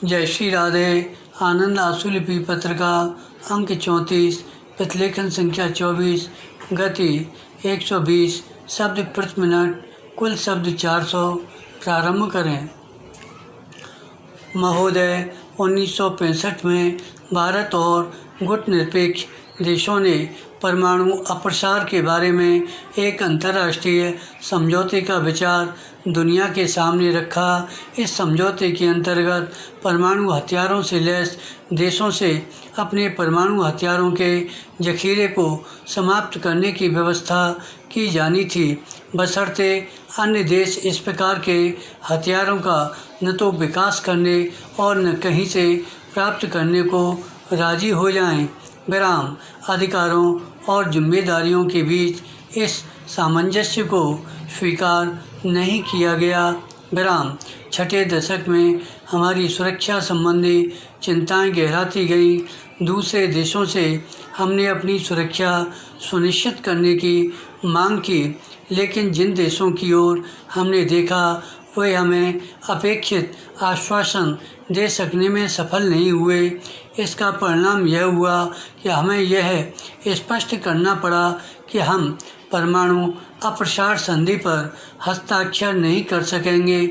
जय श्री राधे। आनंद आंसू लिपि पत्रिका अंक 34, प्रतिलेखन संख्या 24, गति 120 शब्द प्रति मिनट, कुल शब्द 400। प्रारंभ करें। महोदय, 1965 में भारत और गुटनिरपेक्ष देशों ने परमाणु अप्रसार के बारे में एक अंतर्राष्ट्रीय समझौते का विचार दुनिया के सामने रखा। इस समझौते के अंतर्गत परमाणु हथियारों से लैस देशों से अपने परमाणु हथियारों के जखीरे को समाप्त करने की व्यवस्था की जानी थी, बशर्ते अन्य देश इस प्रकार के हथियारों का न तो विकास करने और न कहीं से प्राप्त करने को राजी हो जाएं। विराम। अधिकारों और जिम्मेदारियों के बीच इस सामंजस्य को स्वीकार नहीं किया गया। विराम। छठे दशक में हमारी सुरक्षा संबंधी चिंताएं गहराती गईं। दूसरे देशों से हमने अपनी सुरक्षा सुनिश्चित करने की मांग की, लेकिन जिन देशों की ओर हमने देखा वे हमें अपेक्षित आश्वासन दे सकने में सफल नहीं हुए। इसका परिणाम यह हुआ कि हमें यह स्पष्ट करना पड़ा कि हम परमाणु अप्रसार संधि पर हस्ताक्षर नहीं कर सकेंगे।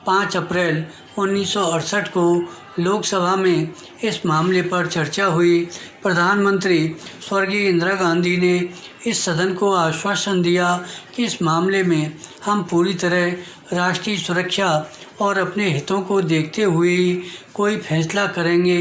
5 अप्रैल 1968 को लोकसभा में इस मामले पर चर्चा हुई। प्रधानमंत्री स्वर्गीय इंदिरा गांधी ने इस सदन को आश्वासन दिया कि इस मामले में हम पूरी तरह राष्ट्रीय सुरक्षा और अपने हितों को देखते हुए ही कोई फैसला करेंगे।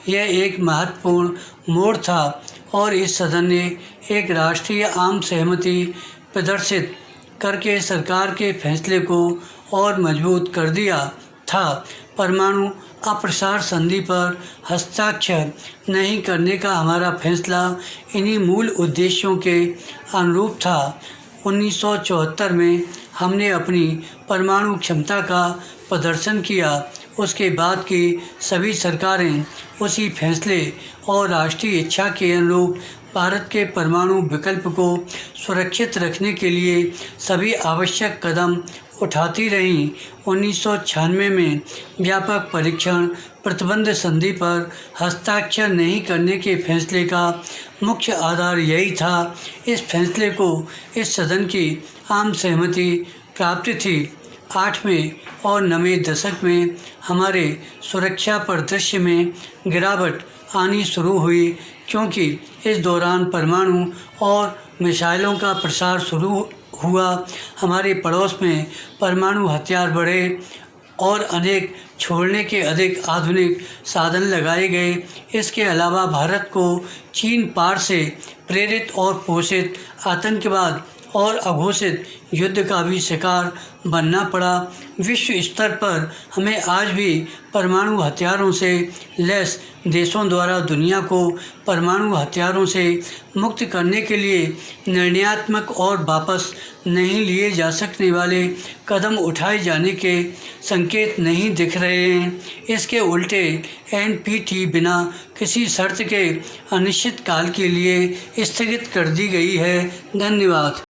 यह एक महत्वपूर्ण मोड़ था और इस सदन ने एक राष्ट्रीय आम सहमति प्रदर्शित करके सरकार के फैसले को और मजबूत कर दिया था। परमाणु अप्रसार संधि पर हस्ताक्षर नहीं करने का हमारा फैसला इन्हीं मूल उद्देश्यों के अनुरूप था। 1974 में हमने अपनी परमाणु क्षमता का प्रदर्शन किया। उसके बाद की सभी सरकारें उसी फैसले और राष्ट्रीय इच्छा के अनुरूप भारत के परमाणु विकल्प को सुरक्षित रखने के लिए सभी आवश्यक कदम उठाती रहीं। 1996 में व्यापक परीक्षण प्रतिबंध संधि पर हस्ताक्षर नहीं करने के फैसले का मुख्य आधार यही था। इस फैसले को इस सदन की आम सहमति प्राप्त थी। 8वें और 9वें दशक में हमारे सुरक्षा परिदृश्य में गिरावट आनी शुरू हुई, क्योंकि इस दौरान परमाणु और मिसाइलों का प्रसार शुरू हुआ। हमारे पड़ोस में परमाणु हथियार बढ़े और अनेक छोड़ने के अधिक आधुनिक साधन लगाए गए। इसके अलावा भारत को चीन पार से प्रेरित और पोषित आतंकवाद और अघोषित युद्ध का भी शिकार बनना पड़ा। विश्व स्तर पर हमें आज भी परमाणु हथियारों से लैस देशों द्वारा दुनिया को परमाणु हथियारों से मुक्त करने के लिए निर्णयात्मक और वापस नहीं लिए जा सकने वाले कदम उठाए जाने के संकेत नहीं दिख रहे हैं। इसके उल्टे NPT बिना किसी शर्त के अनिश्चित काल के लिए स्थगित कर दी गई है। धन्यवाद।